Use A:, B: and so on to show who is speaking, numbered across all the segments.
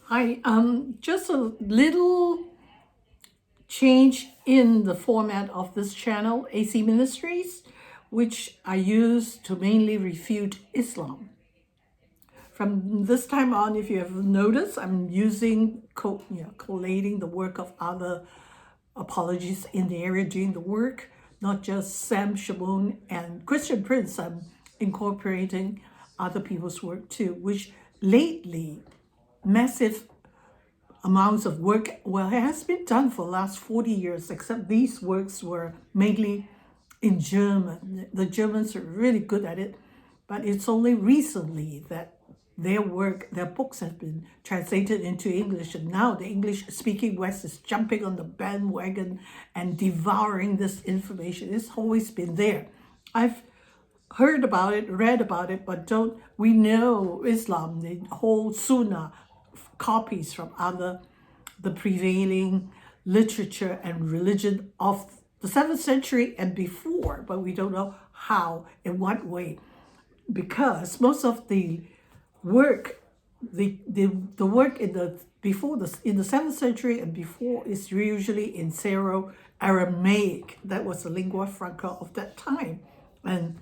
A: Hi, just a little change in the format of this channel, AC Ministries, which I use to mainly refute Islam. From this time on, if you have noticed, I'm using collating the work of other apologists in the area doing the work, not just Sam Shamoun and Christian Prince. I'm incorporating other people's work too, which lately massive amounts of work. Well, it has been done for the last 40 years, except these works were mainly in German. The Germans are really good at it, but it's only recently that their work, their books have been translated into English, and now the English-speaking West is jumping on the bandwagon and devouring this information. It's always been there. I've heard about it, read about it, but don't we know Islam, the whole Sunnah, copies from the prevailing literature and religion of the 7th century and before, but we don't know how, in what way, because most of the work, the work in the before the in the 7th century and before is usually in Syro-Aramaic. That was the lingua franca of that time, and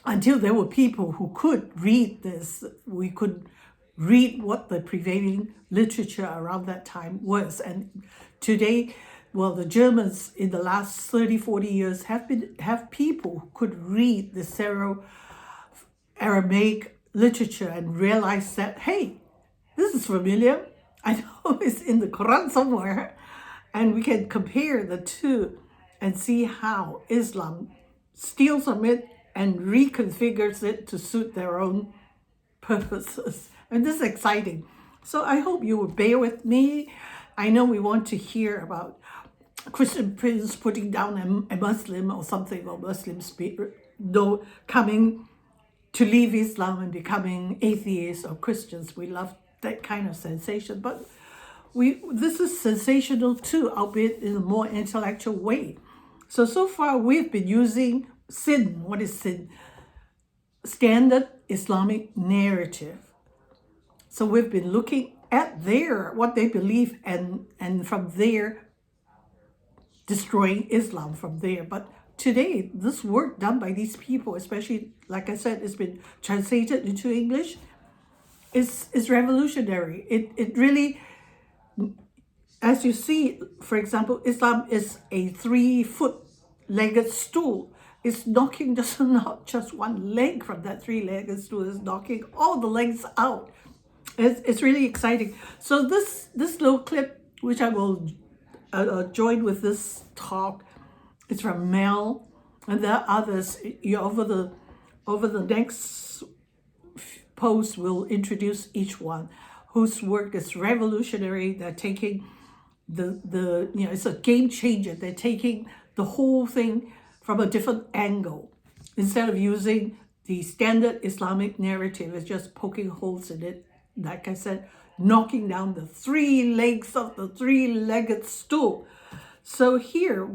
A: until there were people who could read this, we could read what the prevailing literature around that time was. And today, well, the Germans in the last 30, 40 years have people who could read the Syro-Aramaic literature and realize that, hey, this is familiar. I know it's in the Quran somewhere. And we can compare the two and see how Islam steals from it and reconfigures it to suit their own purposes. And this is exciting. So I hope you will bear with me. I know we want to hear about Christian Prince putting down a Muslim or something, or Muslims coming to leave Islam and becoming atheists or Christians. We love that kind of sensation. But this is sensational too, albeit in a more intellectual way. So far we've been using S.I.N. What is S.I.N? Standard Islamic Narrative. So we've been looking at what they believe, and from there destroying Islam from there. But today, this work done by these people, especially, like I said, it's been translated into English, is revolutionary. It really, as you see, for example, Islam is a 3-foot-legged stool. It's knocking not just one leg from that 3-legged stool, it's knocking all the legs out. It's really exciting. So this little clip, which I will join with this talk, is from Mel, and there are others. Over the next post, we'll introduce each one whose work is revolutionary. They're taking it's a game changer. They're taking the whole thing from a different angle. Instead of using the standard Islamic narrative, it's just poking holes in it. Like I said, knocking down the 3 legs of the 3-legged stool. So here,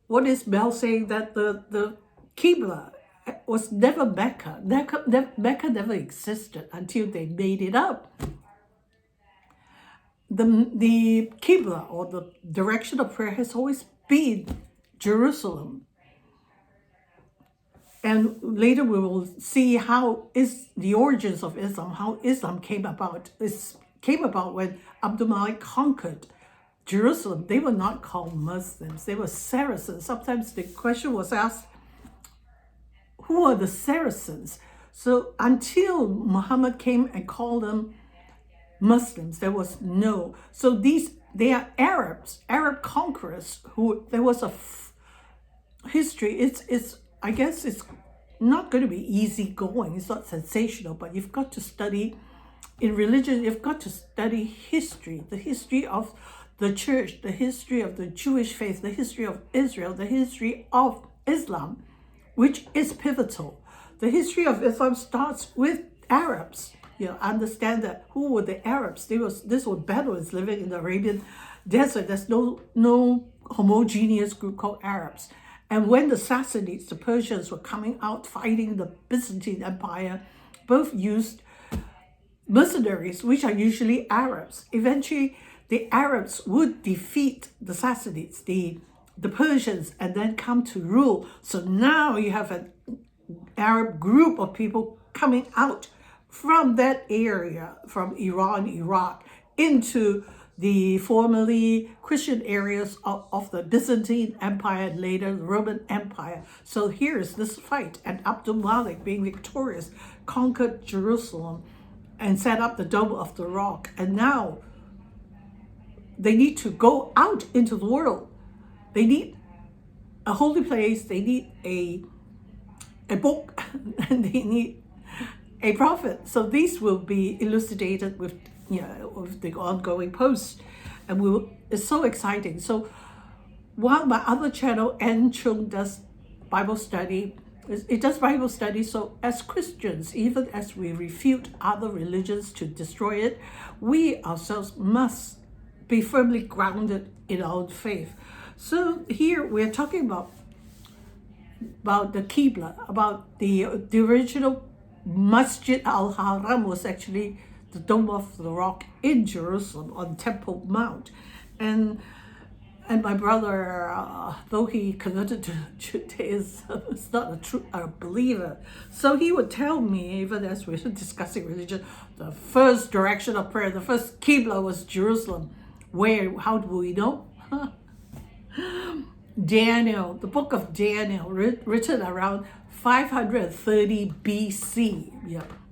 A: what is Mel saying? That the Qibla was never Mecca. Mecca never existed until they made it up. The Qibla, or the direction of prayer, has always been Jerusalem. And later we will see how is the origins of Islam, how Islam came about. This came about when Abdul Malik conquered Jerusalem. They were not called Muslims, they were Saracens. Sometimes the question was asked, who are the Saracens? So until Muhammad came and called them Muslims, there was no. So they are Arabs, Arab conquerors, who there was a history. I guess it's not going to be easy going. It's not sensational, but you've got to study. In religion, you've got to study history, the history of the church, the history of the Jewish faith, the history of Israel, the history of Islam, which is pivotal. The history of Islam starts with Arabs. Understand that who were the Arabs? This were Bedouins living in the Arabian desert. There's no homogeneous group called Arabs. And when the Sassanids, the Persians, were coming out fighting the Byzantine Empire, both used mercenaries, which are usually Arabs. Eventually, the Arabs would defeat the Sassanids, the Persians, and then come to rule. So now you have an Arab group of people coming out from that area, from Iran, Iraq, into the formerly Christian areas of the Byzantine Empire and later the Roman Empire. So here's this fight, and Abdul Malik, being victorious, conquered Jerusalem and set up the Dome of the Rock. And now they need to go out into the world. They need a holy place, they need a book, and they need a prophet. So these will be elucidated with, with the ongoing posts, and it's so exciting. So while my other channel, N Chung, does Bible study, it does Bible study. So as Christians, even as we refute other religions to destroy it, we ourselves must be firmly grounded in our own faith. So here we're talking about the Qibla, about the original Masjid Al Haram was actually the Dome of the Rock in Jerusalem on Temple Mount. And my brother, though he converted to Judaism, is not a believer. So he would tell me, even as we were discussing religion, the first direction of prayer, the first Qibla was Jerusalem. Where? How do we know? Daniel, the book of Daniel, written around 530 BC,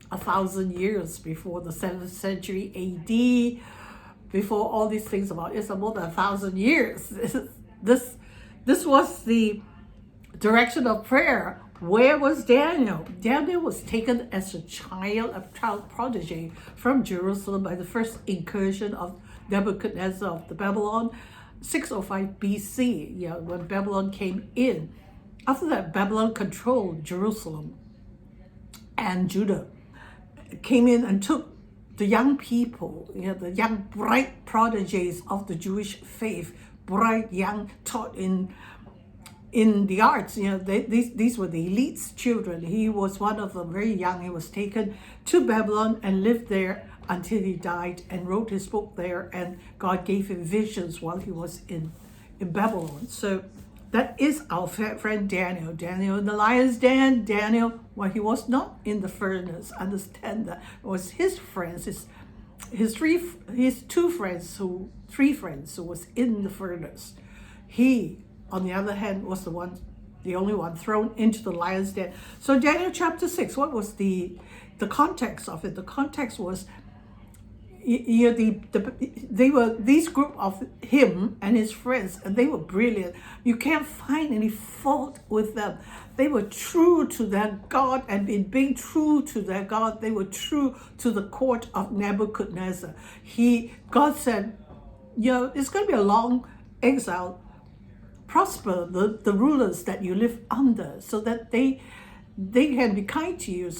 A: 1,000 years before the 7th century AD, before all these things about Islam, more than 1,000 years. This was the direction of prayer. Where was Daniel? Daniel was taken as a child prodigy from Jerusalem by the first incursion of Nebuchadnezzar of the Babylon, 605 BC, when Babylon came in. After that, Babylon controlled Jerusalem and Judah, came in and took the young people, the young bright prodigies of the Jewish faith, bright, young, taught in the arts. These were the elite's children. He was one of them, very young. He was taken to Babylon and lived there until he died and wrote his book there, and God gave him visions while he was in Babylon. So that is our friend Daniel. Daniel in the lion's den. Daniel, when he was not in the furnace, understand that it was his friends, his three friends who was in the furnace. He, on the other hand, was the only one thrown into the lion's den. So Daniel chapter 6, what was the context of it? The context was, they were this group of him and his friends, and they were brilliant. You can't find any fault with them. They were true to their God, and in being true to their God, they were true to the court of Nebuchadnezzar. God said, it's going to be a long exile. Prosper the rulers that you live under, so that they can be kind to you.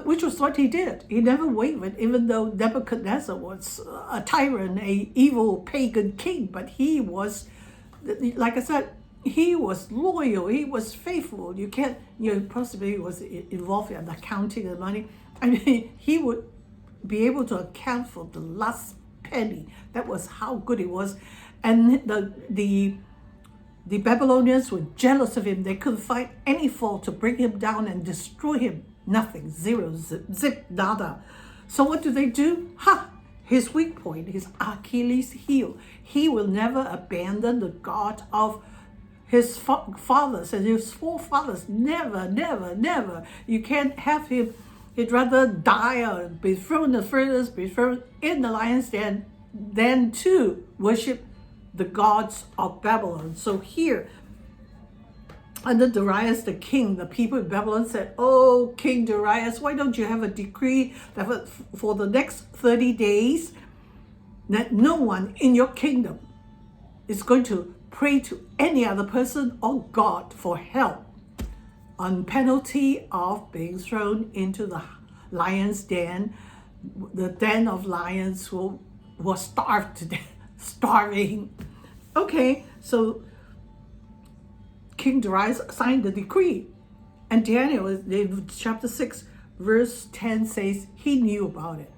A: Which was what he did. He never wavered, even though Nebuchadnezzar was a tyrant, a evil pagan king. But he was, like I said, he was loyal. He was faithful. You can't, possibly he was involved in accounting the money. I mean, he would be able to account for the last penny. That was how good he was. And the Babylonians were jealous of him. They couldn't find any fault to bring him down and destroy him. Nothing, zero, zip, nada. So what do? His weak point, his Achilles heel. He will never abandon the God of his fathers and his forefathers. Never, never, never. You can't have him. He'd rather die or be thrown in the furnace, be thrown in the lion's den, than to worship the gods of Babylon. So here, under Darius the king, the people in Babylon said, "Oh, King Darius, why don't you have a decree that for the next 30 days that no one in your kingdom is going to pray to any other person or God for help, on penalty of being thrown into the lion's den, the den of lions who was starved to death, starving." Okay, so King Darius signed the decree, and Daniel in chapter 6 verse 10 says he knew about it.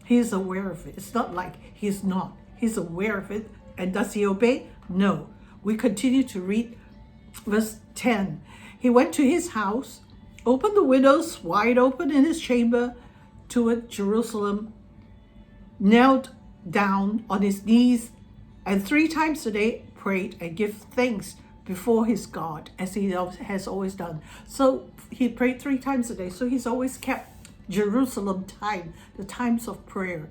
A: He's aware of it. It's not like he's not. He's aware of it. And does he obey? No. We continue to read verse 10. He went to his house, opened the windows wide open in his chamber toward Jerusalem, knelt down on his knees, and 3 times a day prayed and give thanks before his God, as he has always done. So he prayed 3 times a day. So he's always kept Jerusalem time, the times of prayer.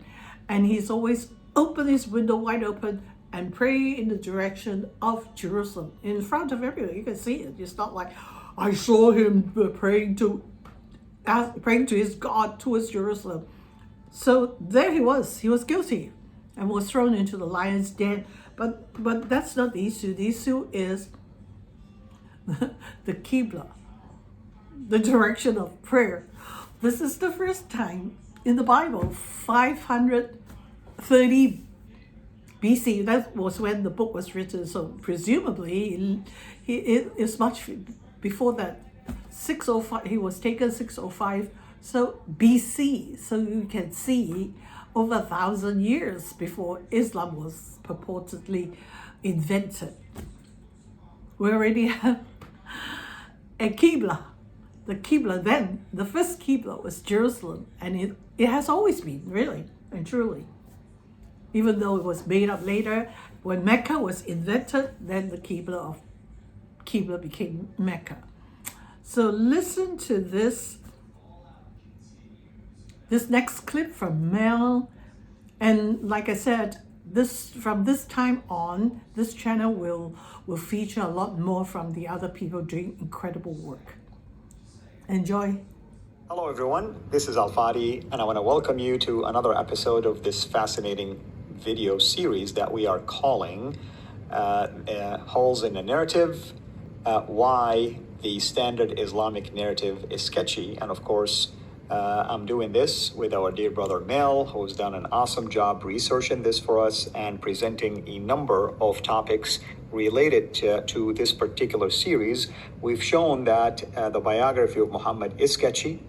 A: And he's always opened his window wide open and pray in the direction of Jerusalem, in front of everyone. You can see it. It's not like, I saw him praying to his God towards Jerusalem. So there he was guilty and was thrown into the lion's den. But that's not the issue. The issue is the Qibla, the direction of prayer. This is the first time in the Bible, 530 BC. That was when the book was written. So presumably, it is much before that. 605. He was taken 605. So BC. So you can see over 1,000 years before Islam was purportedly invented. We already have a Qibla. The Qibla then, the first Qibla was Jerusalem, and it has always been, really and truly. Even though it was made up later, when Mecca was invented, then the Qibla became Mecca. So listen to this next clip from Mel. And like I said, from this time on, this channel will feature a lot more from the other people doing incredible work. Enjoy.
B: Hello everyone, this is Al-Fadi, and I want to welcome you to another episode of this fascinating video series that we are calling Holes in the Narrative, Why the Standard Islamic Narrative is Sketchy. And of course, I'm doing this with our dear brother Mel, who's done an awesome job researching this for us and presenting a number of topics related to this particular series. We've shown that the biography of Muhammad is sketchy.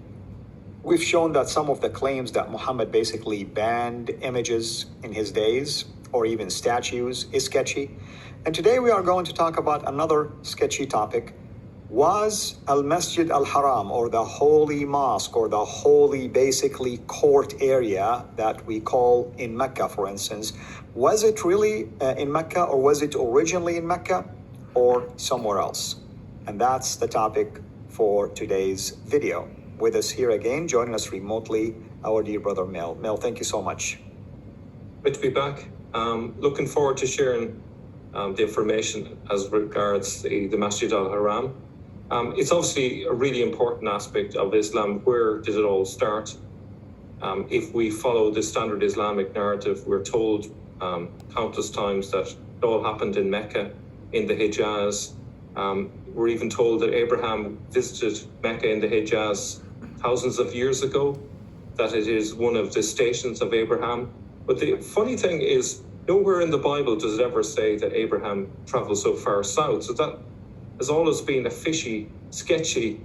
B: We've shown that some of the claims that Muhammad basically banned images in his days or even statues is sketchy. And today we are going to talk about another sketchy topic. Was Masjid Al Haram, or the holy mosque, or the holy basically court area that we call in Mecca, for instance, was it really in Mecca, or was it originally in Mecca or somewhere else? And that's the topic for today's video. With us here again, joining us remotely, our dear brother Mel. Mel, thank you so much.
C: Great to be back. Looking forward to sharing the information as regards the Masjid Al Haram. It's obviously a really important aspect of Islam. Where did it all start? If we follow the standard Islamic narrative, we're told countless times that it all happened in Mecca, in the Hijaz. We're even told that Abraham visited Mecca in the Hijaz thousands of years ago, that it is one of the stations of Abraham. But the funny thing is, nowhere in the Bible does it ever say that Abraham traveled so far south. So that has always been a fishy, sketchy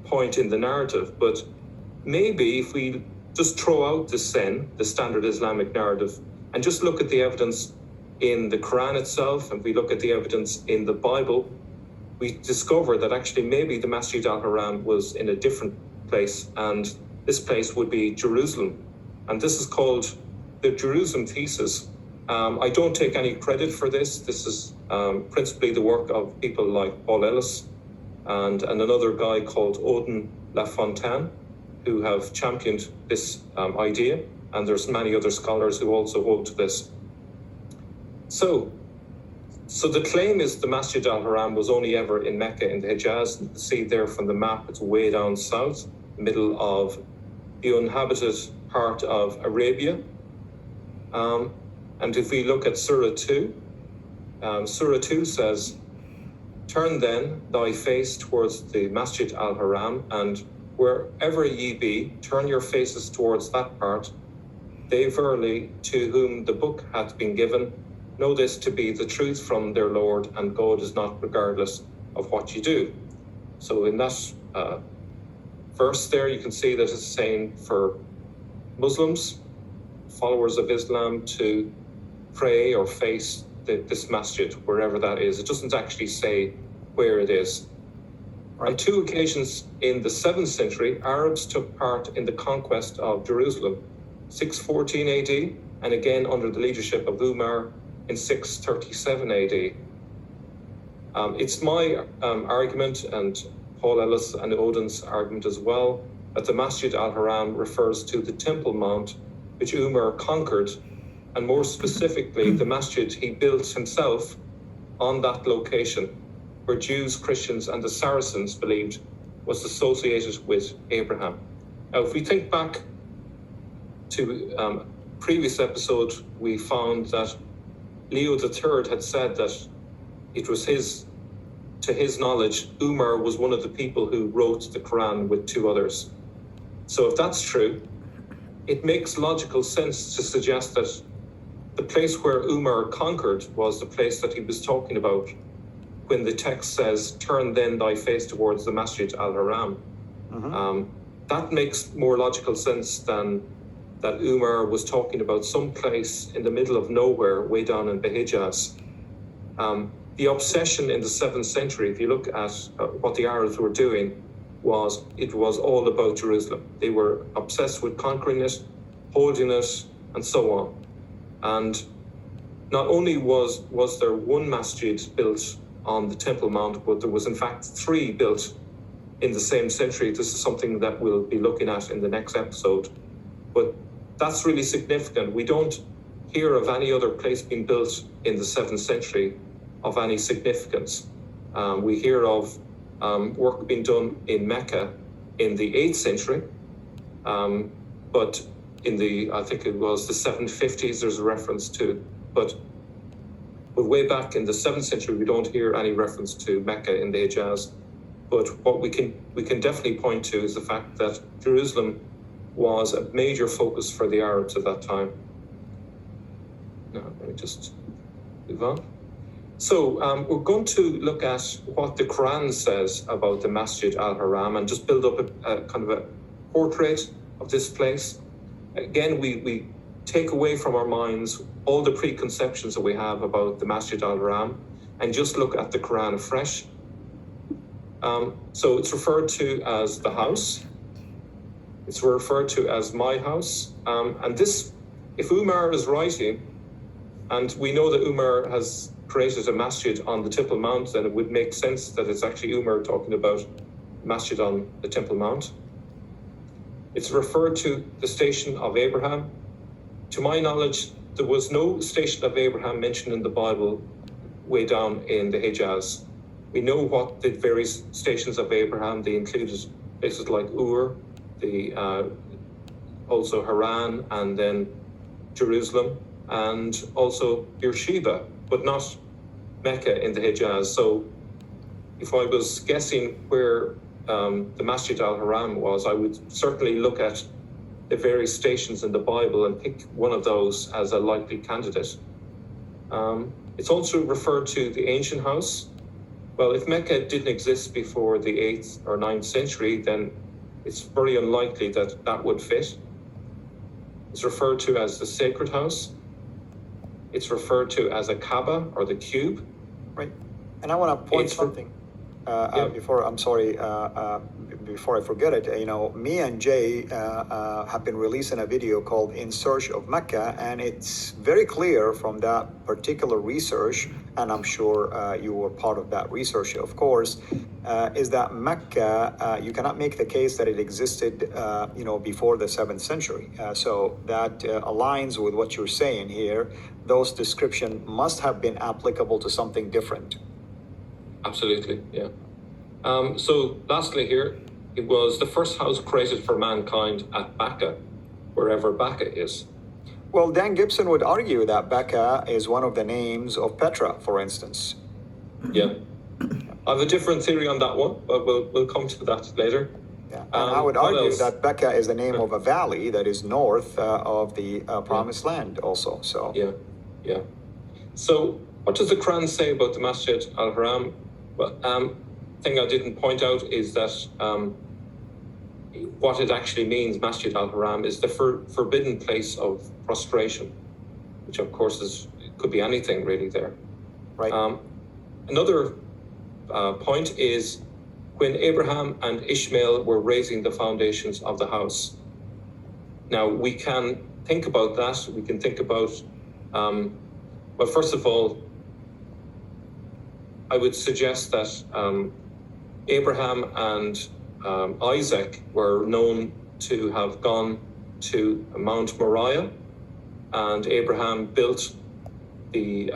C: point in the narrative. But maybe if we just throw out the S.I.N, the standard Islamic narrative, and just look at the evidence in the Quran itself, and we look at the evidence in the Bible, we discover that actually maybe the Masjid Al Haram was in a different place, and this place would be Jerusalem. And this is called the Jerusalem thesis. I don't take any credit for this. This is principally the work of people like Paul Ellis and another guy called Odin Lafontaine, who have championed this idea. And there's many other scholars who also hold to this. So the claim is the Masjid Al Haram was only ever in Mecca in the Hijaz. You can see there from the map, it's way down south, middle of the uninhabited part of Arabia. And if we look at Surah 2, Surah 2 says, "Turn then thy face towards the Masjid Al Haram, and wherever ye be, turn your faces towards that part. They verily to whom the book hath been given, know this to be the truth from their Lord, and God is not regardless of what you do." So in that verse there, you can see that it's saying for Muslims, followers of Islam, to pray or face this masjid, wherever that is. It doesn't actually say where it is.
B: Right.
C: On two occasions in the 7th century, Arabs took part in the conquest of Jerusalem, 614 AD, and again under the leadership of Umar in 637 AD. It's my argument, and Paul Ellis and Odin's argument as well, that the Masjid Al Haram refers to the Temple Mount, which Umar conquered, and more specifically, the masjid he built himself on that location, where Jews, Christians, and the Saracens believed was associated with Abraham. Now, if we think back to previous episode, we found that Leo III had said that it was to his knowledge, Umar was one of the people who wrote the Quran with 2 others. So if that's true, it makes logical sense to suggest that the place where Umar conquered was the place that he was talking about when the text says, "Turn then thy face towards the Masjid Al Haram." That makes more logical sense than that Umar was talking about some place in the middle of nowhere, way down in the Hijaz. The obsession in the 7th century, if you look at what the Arabs were doing, it was all about Jerusalem. They were obsessed with conquering it, holding it, and so on. And not only was there one masjid built on the Temple Mount, but there was in fact 3 built in the same century. This is something that we'll be looking at in the next episode. But that's really significant. We don't hear of any other place being built in the 7th century of any significance. We hear of work being done in Mecca in the 8th century, but I think it was the 750s, there's a reference to, but way back in the 7th century, we don't hear any reference to Mecca in the Hijaz. But what we can definitely point to is the fact that Jerusalem was a major focus for the Arabs at that time. Now, let me just move on. So we're going to look at what the Quran says about the Masjid Al Haram and just build up a kind of a portrait of this place. Again, we take away from our minds all the preconceptions that we have about the Masjid Al Haram and just look at the Quran afresh. So it's referred to as the house. It's referred to as my house. And this, if Umar is writing, and we know that Umar has created a masjid on the Temple Mount, then it would make sense that it's actually Umar talking about masjid on the Temple Mount. It's referred to the station of Abraham. To my knowledge, there was no station of Abraham mentioned in the Bible way down in the Hijaz. We know what the various stations of Abraham, they included places like Ur, also Haran, and then Jerusalem, and also Beersheba, but not Mecca in the Hijaz. So if I was guessing where the Masjid Al Haram was, I would certainly look at the various stations in the Bible and pick one of those as a likely candidate. It's also referred to the ancient house. Well, if Mecca didn't exist before the 8th or 9th century, then it's very unlikely that that would fit. It's referred to as the sacred house. It's referred to as a Kaaba or the cube.
B: Right. And I want to point something before I forget it. Me and Jay have been releasing a video called In Search of Mecca, and it's very clear from that particular research, and I'm sure you were part of that research, of course, is that Mecca, you cannot make the case that it existed, before the 7th century. So that aligns with what you're saying here. Those descriptions must have been applicable to something different.
C: Absolutely, yeah. So lastly here, it was the first house created for mankind at Mecca, wherever Mecca is.
B: Well, Dan Gibson would argue that Mecca is one of the names of Petra, for instance.
C: Yeah. I have a different theory on that one, but we'll come to that later.
B: Yeah. And I would argue that Mecca is the name of a valley that is north of the Promised Land also. So
C: Yeah. So what does the Quran say about the Masjid Al Haram? Well, thing I didn't point out is that what it actually means, Masjid Al Haram, is the forbidden place of prostration, which of course could be anything really there.
B: Right.
C: Another point is when Abraham and Ishmael were raising the foundations of the house. Now we can think about that. We can think about, well, first of all, I would suggest that Abraham and Isaac were known to have gone to Mount Moriah, and Abraham built the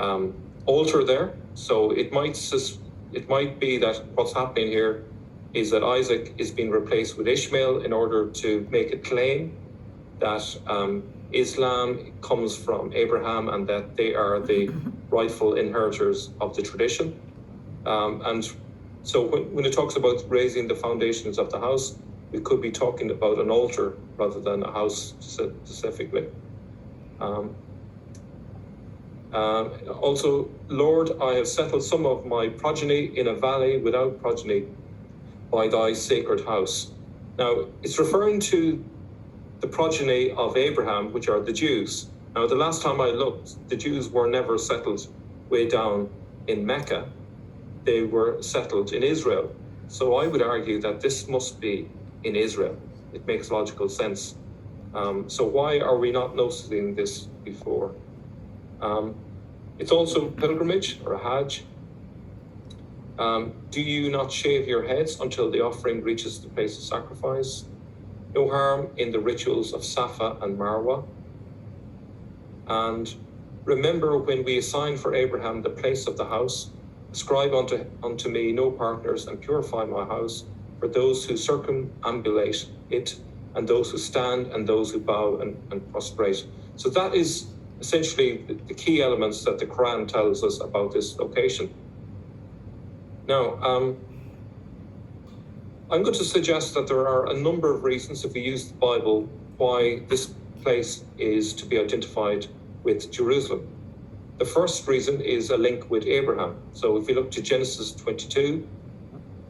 C: altar there. So it might be that what's happening here is that Isaac is being replaced with Ishmael in order to make a claim that Islam comes from Abraham and that they are the rightful inheritors of the tradition. And so when it talks about raising the foundations of the house, we could be talking about an altar rather than a house specifically. Also, Lord, I have settled some of my progeny in a valley without progeny by thy sacred house. Now, it's referring to the progeny of Abraham, which are the Jews. Now, the last time I looked, the Jews were never settled way down in Mecca. They were settled in Israel. So I would argue that this must be in Israel. It makes logical sense. So why are we not noticing this before? It's also pilgrimage or a Hajj. Do you not shave your heads until the offering reaches the place of sacrifice? No harm in the rituals of Safa and Marwa. And remember when we assigned for Abraham the place of the house, ascribe unto me no partners and purify my house for those who circumambulate it and those who stand and those who bow and prostrate. So that is essentially the key elements that the Quran tells us about this location. Now, I'm going to suggest that there are a number of reasons, if we use the Bible, why this place is to be identified with Jerusalem. The first reason is a link with Abraham. So if we look to Genesis 22,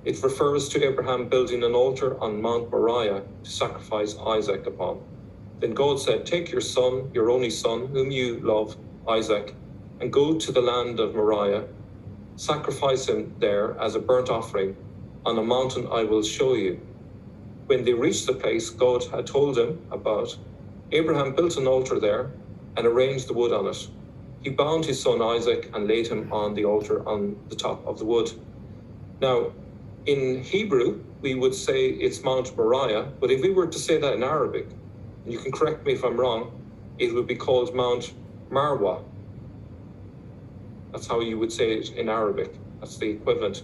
C: it refers to Abraham building an altar on Mount Moriah to sacrifice Isaac upon. Then God said, take your son, your only son, whom you love, Isaac, and go to the land of Moriah, sacrifice him there as a burnt offering on a mountain I will show you. When they reached the place God had told him about, Abraham built an altar there and arranged the wood on it. He bound his son Isaac and laid him on the altar on the top of the wood. Now, in Hebrew, we would say it's Mount Moriah, but if we were to say that in Arabic, and you can correct me if I'm wrong, it would be called Mount Marwa. That's how you would say it in Arabic. That's the equivalent.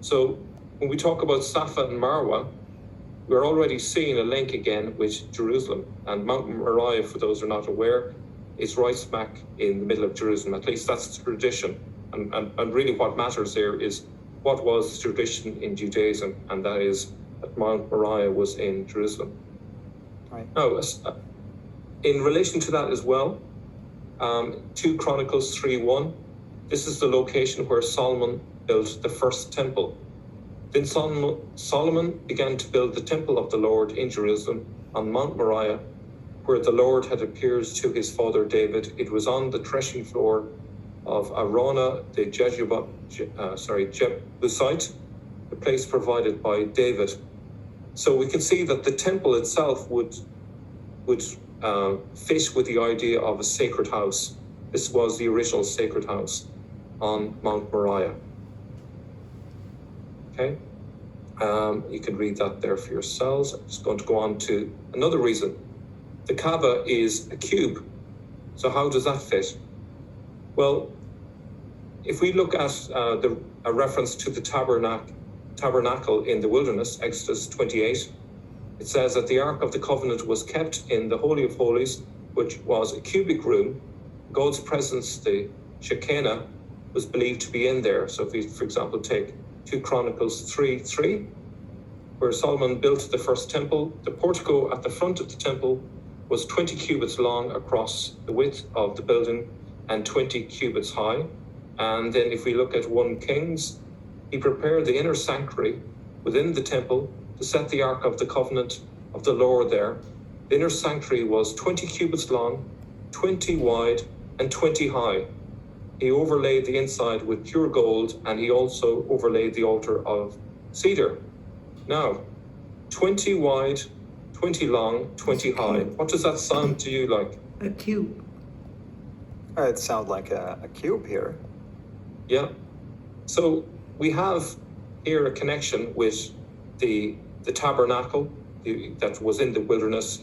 C: So when we talk about Safa and Marwa, we're already seeing a link again with Jerusalem. And Mount Moriah, for those who are not aware, is right smack in the middle of Jerusalem. At least that's the tradition. And really what matters here is what was the tradition in Judaism, and that is that Mount Moriah was in Jerusalem.
B: Right.
C: Now, in relation to that as well, 2 Chronicles 3:1, this is the location where Solomon built the first temple. Then Solomon began to build the temple of the Lord in Jerusalem on Mount Moriah, where the Lord had appeared to his father David. It was on the threshing floor of Araunah the Jebusite, the place provided by David. So we can see that the temple itself would fit with the idea of a sacred house. This was the original sacred house on Mount Moriah. Okay, you can read that there for yourselves. I'm just going to go on to another reason. The Kaaba is a cube. So how does that fit? Well, if we look at a reference to the tabernacle in the wilderness, Exodus 28, it says that the Ark of the Covenant was kept in the Holy of Holies, which was a cubic room. God's presence, the Shekinah, was believed to be in there. So if we, for example, take 2 Chronicles 3:3, where Solomon built the first temple, the portico at the front of the temple was 20 cubits long across the width of the building and 20 cubits high. And then if we look at 1 Kings, he prepared the inner sanctuary within the temple to set the Ark of the Covenant of the Lord there. The inner sanctuary was 20 cubits long, 20 wide, and 20 high. He overlaid the inside with pure gold, and he also overlaid the altar of cedar. Now, 20 wide, 20 long, 20 high. What does that sound to you like?
A: A cube.
B: It sounds like a cube here.
C: Yeah. So we have here a connection with the tabernacle that was in the wilderness,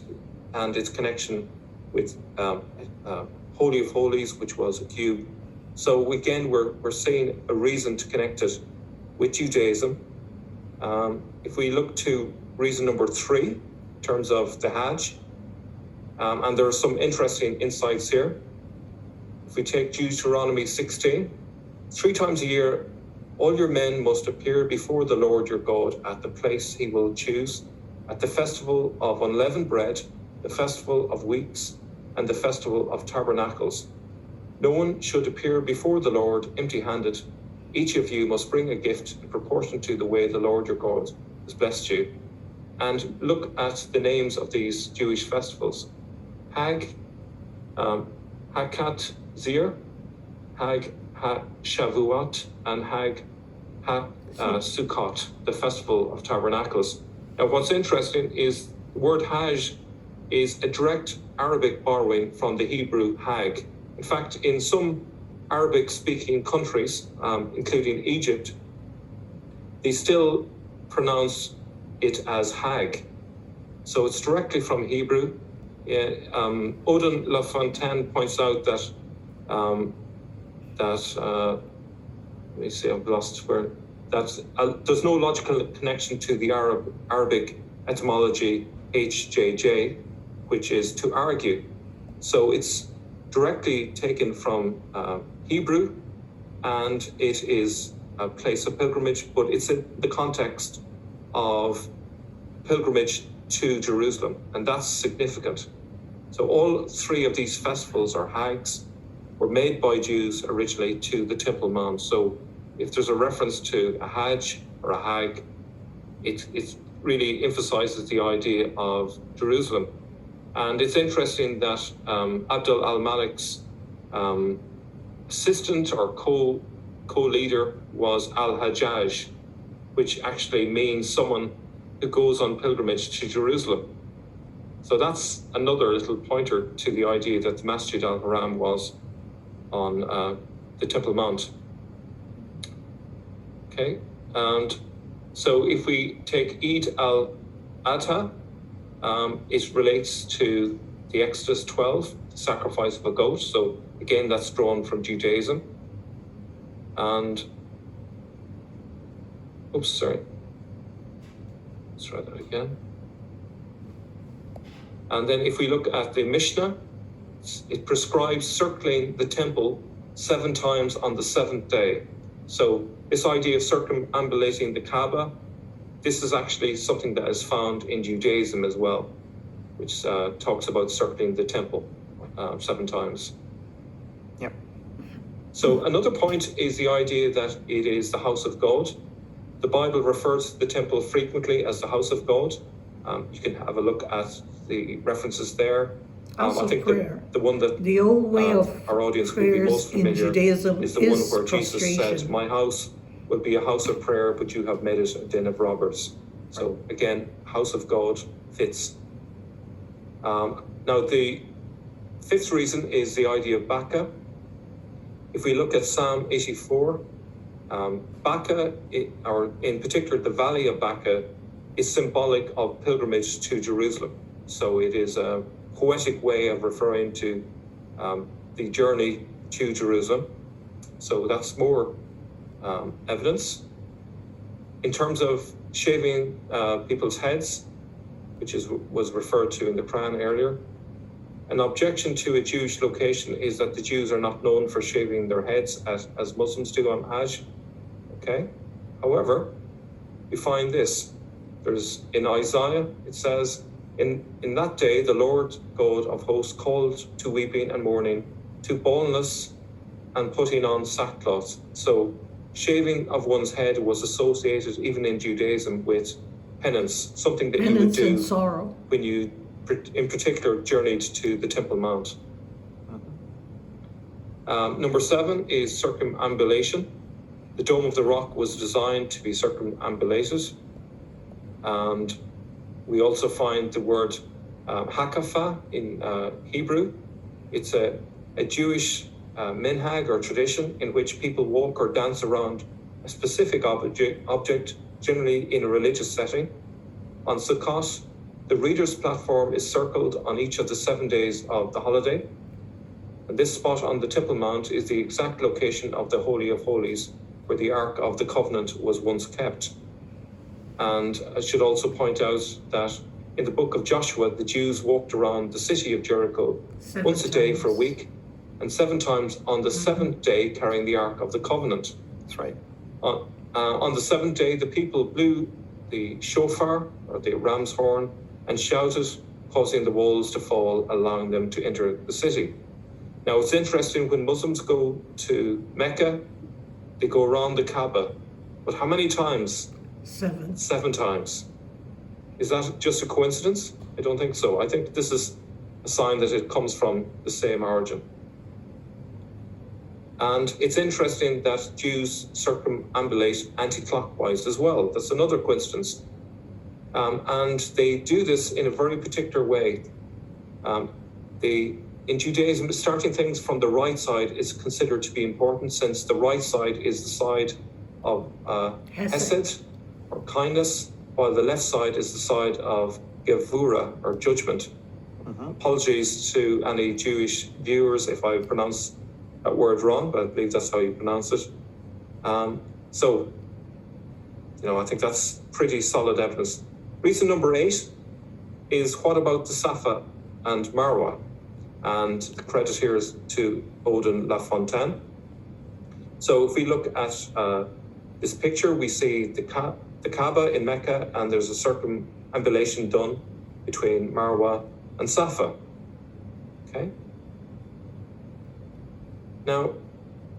C: and its connection with Holy of Holies, which was a cube. So again, we're seeing a reason to connect it with Judaism. If we look to reason number 3, in terms of the Hajj, and there are some interesting insights here. If we take Deuteronomy 16, 3 times a year, all your men must appear before the Lord your God at the place he will choose, at the festival of unleavened bread, the festival of weeks, and the festival of tabernacles. No one should appear before the Lord empty-handed. Each of you must bring a gift in proportion to the way the Lord your God has blessed you. And look at the names of these Jewish festivals. Hag, Hakat Zir, Hag HaShavuot, and Hag HaSukkot, the festival of tabernacles. Now, what's interesting is the word Hajj is a direct Arabic borrowing from the Hebrew Hag. In fact, in some Arabic-speaking countries, including Egypt, they still pronounce it as Hag. So it's directly from Hebrew. Odin Lafontaine points out that let me see, I've lost where there's no logical connection to the Arabic etymology HJJ, which is to argue. So it's directly taken from Hebrew, and it is a place of pilgrimage, but it's in the context of pilgrimage to Jerusalem, and that's significant. So all 3 of these festivals, or Hags, were made by Jews originally to the Temple Mount. So if there's a reference to a Hajj or a Hag, it really emphasizes the idea of Jerusalem. And it's interesting that Abdul al-Malik's assistant or co-leader was al-Hajjaj, which actually means someone who goes on pilgrimage to Jerusalem. So that's another little pointer to the idea that the Masjid Al Haram was on the Temple Mount. Okay, and so if we take Eid al-Adha, it relates to the Exodus 12, the sacrifice of a goat. So again, that's drawn from Judaism. And, let's try that again. And then if we look at the Mishnah, it prescribes circling the temple 7 times on the 7th day. So this idea of circumambulating the Kaaba, this is actually something that is found in Judaism as well, which talks about circling the temple 7 times.
B: Yep.
C: So another point is the idea that it is the house of God. The Bible refers to the temple frequently as the house of God. You can have a look at the references there. I think the one that
A: the old way of
C: our audience will be most familiar is the one where Jesus said, "My house will be a house of prayer, but you have made it a den of robbers." So again, house of God fits. Now the 5th reason is the idea of Baka. If we look at Psalm 84, Baka, or in particular the valley of Baka, is symbolic of pilgrimage to Jerusalem. So it is a poetic way of referring to the journey to Jerusalem. So that's more evidence. In terms of shaving people's heads, which was referred to in the Quran earlier, an objection to a Jewish location is that the Jews are not known for shaving their heads as Muslims do on Hajj. Okay. However, we find this. There's in Isaiah, it says, in that day, the Lord God of hosts called to weeping and mourning, to baldness and putting on sackcloth. So shaving of one's head was associated, even in Judaism, with penance, something that you would
A: Penance and
C: do
A: sorrow.
C: when you, in particular, journeyed to the Temple Mount. Number 7 is circumambulation. The Dome of the Rock was designed to be circumambulated. And we also find the word hakafa in Hebrew. It's a Jewish minhag or tradition in which people walk or dance around a specific object, generally in a religious setting. On Sukkot, the reader's platform is circled on each of the 7 days of the holiday. And this spot on the Temple Mount is the exact location of the Holy of Holies, where the Ark of the Covenant was once kept. And I should also point out that in the book of Joshua, the Jews walked around the city of Jericho once a day for a week, and 7 times on the 7th day carrying the Ark of the Covenant.
B: That's right.
C: On the 7th day, the people blew the shofar, or the ram's horn, and shouted, causing the walls to fall, allowing them to enter the city. Now, it's interesting, when Muslims go to Mecca, they go around the Kaaba. But how many times?
A: 7.
C: 7 times. Is that just a coincidence? I don't think so. I think this is a sign that it comes from the same origin. And it's interesting that Jews circumambulate anti-clockwise as well. That's another coincidence. And they do this in a very particular way. In Judaism, starting things from the right side is considered to be important, since the right side is the side of hesed, or kindness, while the left side is the side of gevura, or judgment. Apologies to any Jewish viewers if I pronounce that word wrong, but I believe that's how you pronounce it. So, I think that's pretty solid evidence. Reason number 8 is, what about the Safa and Marwa? And the credit here is to Odin Lafontaine. So if we look at this picture, we see the Kaaba in Mecca, and there's a circumambulation done between Marwa and Safa. Okay. Now,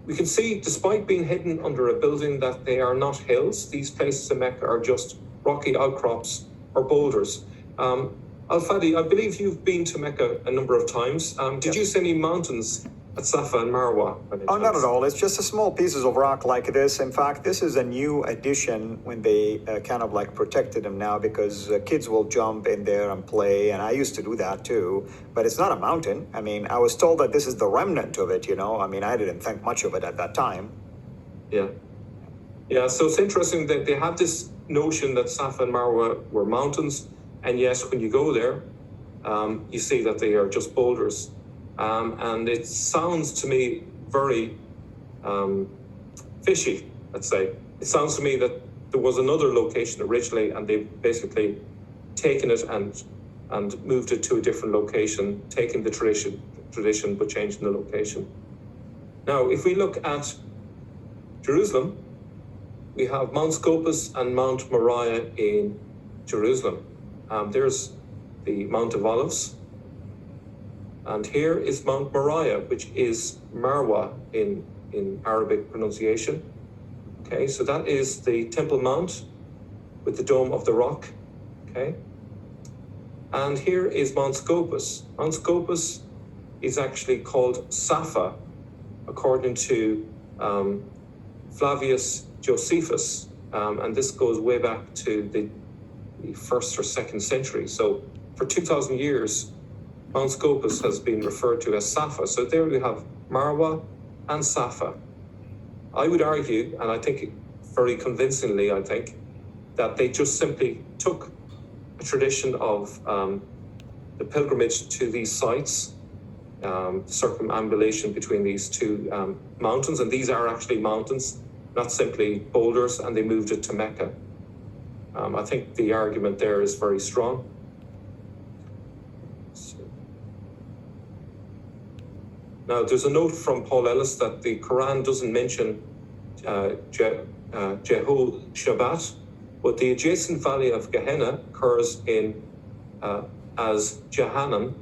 C: we can see, despite being hidden under a building, that they are not hills. These places in Mecca are just rocky outcrops or boulders. Al-Fadi, I believe you've been to Mecca a number of times. Did you see any mountains at Safa and Marwa?
B: Oh, not at all. It's just a small pieces of rock like this. In fact, this is a new addition when they kind of like protected them now, because kids will jump in there and play. And I used to do that too, but it's not a mountain. I mean, I was told that this is the remnant of it, I mean, I didn't think much of it at that time.
C: Yeah. So it's interesting that they have this notion that Safa and Marwa were mountains. And yes, when you go there, you see that they are just boulders. And it sounds to me very fishy, let's say. It sounds to me that there was another location originally, and they've basically taken it and moved it to a different location, taking the tradition, but changing the location. Now, if we look at Jerusalem, we have Mount Scopus and Mount Moriah in Jerusalem. There's the Mount of Olives. And here is Mount Moriah, which is Marwa in Arabic pronunciation. Okay, so that is the Temple Mount with the Dome of the Rock. Okay. And here is Mount Scopus. Mount Scopus is actually called Safa, according to Flavius Josephus. And this goes way back to the 1st or 2nd century. So for 2,000 years, Mount Scopus has been referred to as Safa. So there we have Marwa and Safa. I would argue, and I think very convincingly, that they just simply took a tradition of the pilgrimage to these sites, circumambulation between these two mountains, and these are actually mountains, not simply boulders, and they moved it to Mecca. I think the argument there is very strong. Now, there's a note from Paul Ellis that the Quran doesn't mention Jehoshaphat, but the adjacent valley of Gehenna occurs in as Jahannam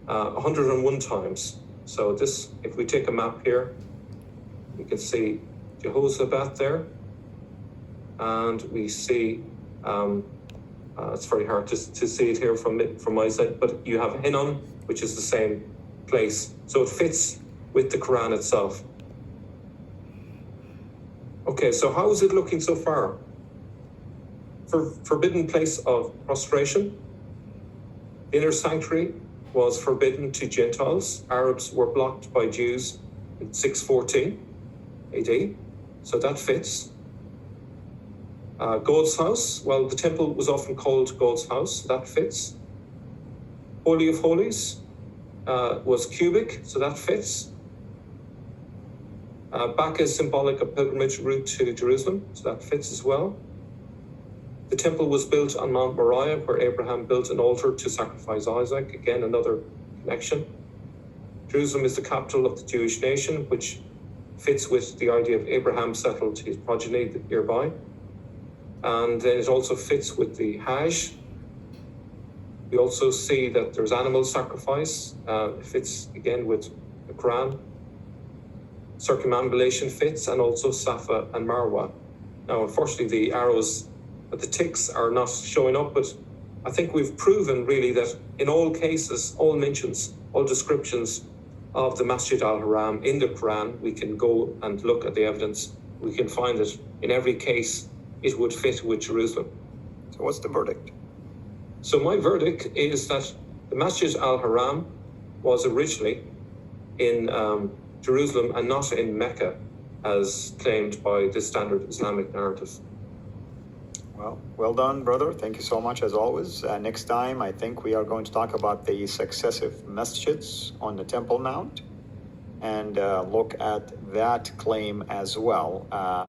C: 101 times. So this, if we take a map here, we can see Jehoshaphat there, and we see It's very hard to see it here from my side, but you have Hinnom, which is the same place. So it fits with the Quran itself. Okay, so how is it looking so far? Forbidden place of prostration. The inner sanctuary was forbidden to Gentiles. Arabs were blocked by Jews in 614 AD, so that fits. God's house, well, the temple was often called God's house, so that fits. Holy of Holies was cubic, so that fits. Baca is symbolic of pilgrimage route to Jerusalem, so that fits as well. The temple was built on Mount Moriah, where Abraham built an altar to sacrifice Isaac. Again, another connection. Jerusalem is the capital of the Jewish nation, which fits with the idea of Abraham settled his progeny nearby. And then it also fits with the Hajj. We also see that there's animal sacrifice. It fits again with the Quran. Circumambulation fits, and also Safa and Marwa. Now, unfortunately, the arrows, the ticks are not showing up, but I think we've proven really that in all cases, all mentions, all descriptions of the Masjid Al Haram in the Quran, we can go and look at the evidence. We can find that in every case, it would fit with Jerusalem.
B: So what's the verdict?
C: So my verdict is that the Masjid Al Haram was originally in Jerusalem and not in Mecca, as claimed by the standard Islamic narrative.
B: Well done, brother. Thank you so much, as always. Next time, I think we are going to talk about the successive masjids on the Temple Mount and look at that claim as well.